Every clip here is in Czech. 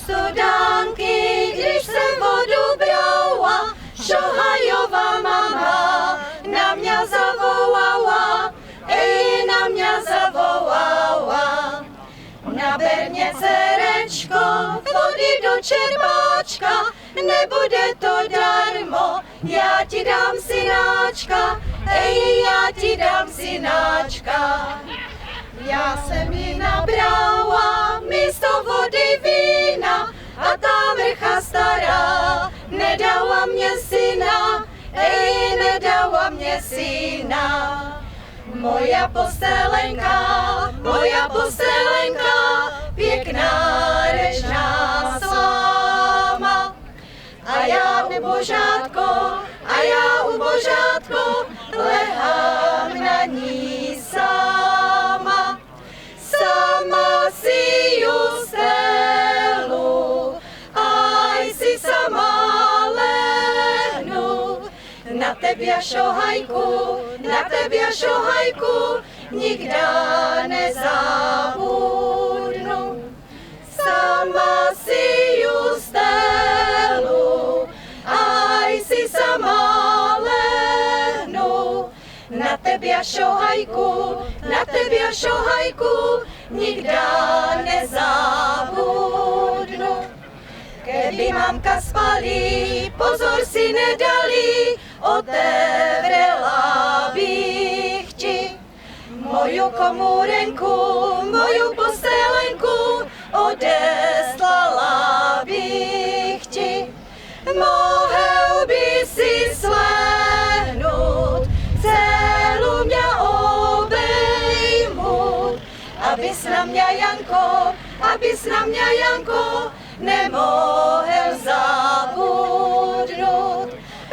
studánky, když jsem vodu brala, šohajová mama na mě zavolala, na mě zavolala. Naber mě, dcerečko, vody do čerpáčka, nebude to darmo, já ti dám synáčka, já ti dám synáčka. Já jsem ji nabrala místo vody vína a ta vrcha stará nedala mě syna, nedala mě syna. Moja postelenka, pěkná režná sláma. A já ubožátko, lehám na ní sama. Sama si ju stelu, aj si sama lehnu. Na tebě šohajku, nikda nezabudnu. Sama si ju stelu, aj si sama lehnu. Na tebě šohajku, nikda nezabudnu. Keby mamka spali, pozor si nedali, otevřela bych ti moju komůrenku, moju postelenku, odeslala bych ti. Mohl by si slehnout, celou mě obejmout, abys na mě, Janko, nemohl zabudnout.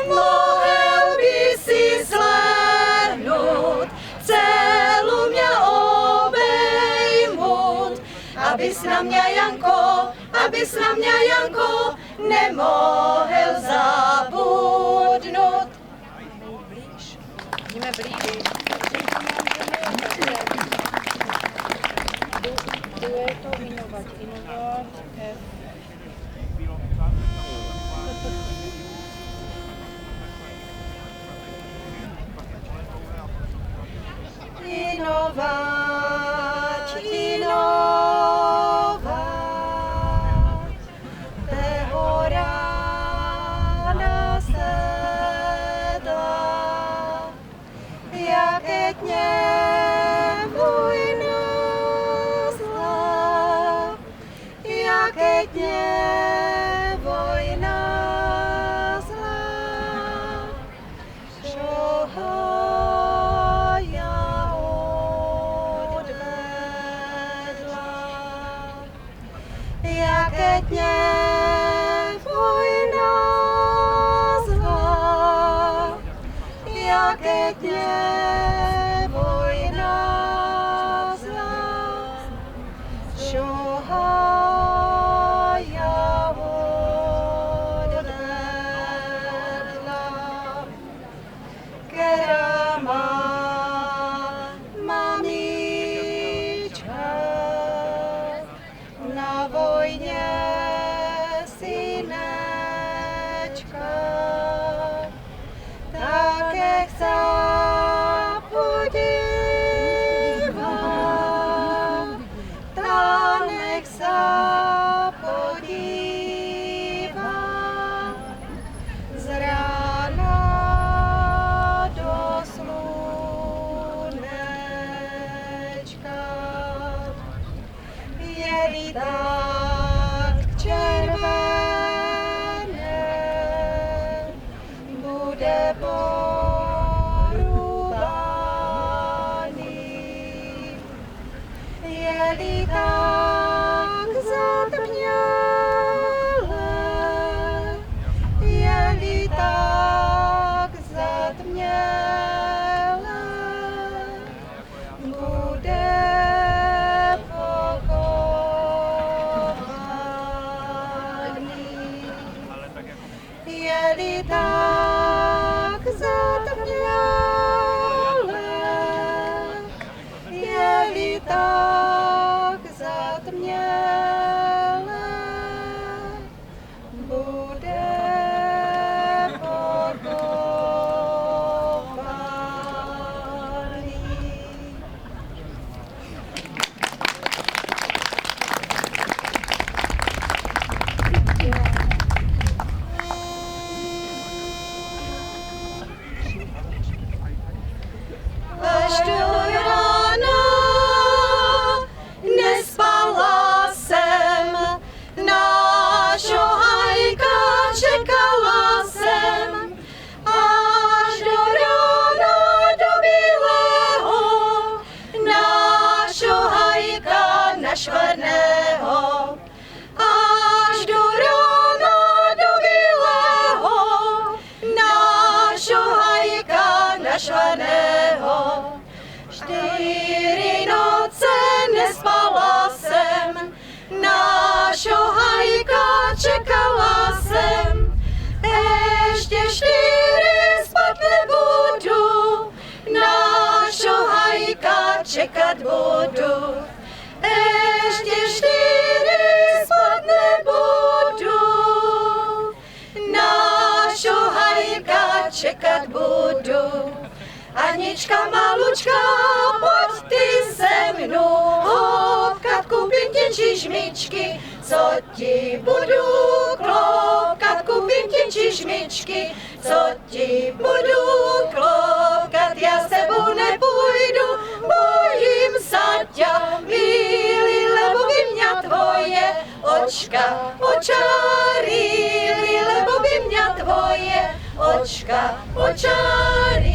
Mohl by si slehnout, celou mě obejmout, abys na mě, Janko, nemohl zabudnout. Jdeme blíž. Dueto, inovat, F. Inovat, te hora nasedla, jaké tně vojna zla, jaké tně vojna zla. Jaké tě vojna zla, jaké tě vojna zla, šohaja odvedla, která má mamička na vojně synečka, také chce podívat, ta nech se podívá z rána do slunečka. Je-li tak červené, bude porúbaný. Je-li tak zatmělé, je-li tak zatmělé, bude je-li tak zatmělé, je-li tak zatmělé. našvaného, až do rána do bílého, nášho hajka našvaného. 4 noce nespala jsem, nášho hajka čekala jsem. Ještě 4 spát nebudu, nášho hajka čekat budu. Ještě 4 spát nebudu, nášho hajka čekat budu. Anička malučka, pojď ty se mnou, hopkat, koupím ti čižmičky, co ti budu klokat, koupím ti čižmičky, co ti budu klokat, já s tebou nepůjdu, bojím sa ťa, milý, lebo by mňa tvoje očka očárili, lebo by mňa tvoje očka očárili.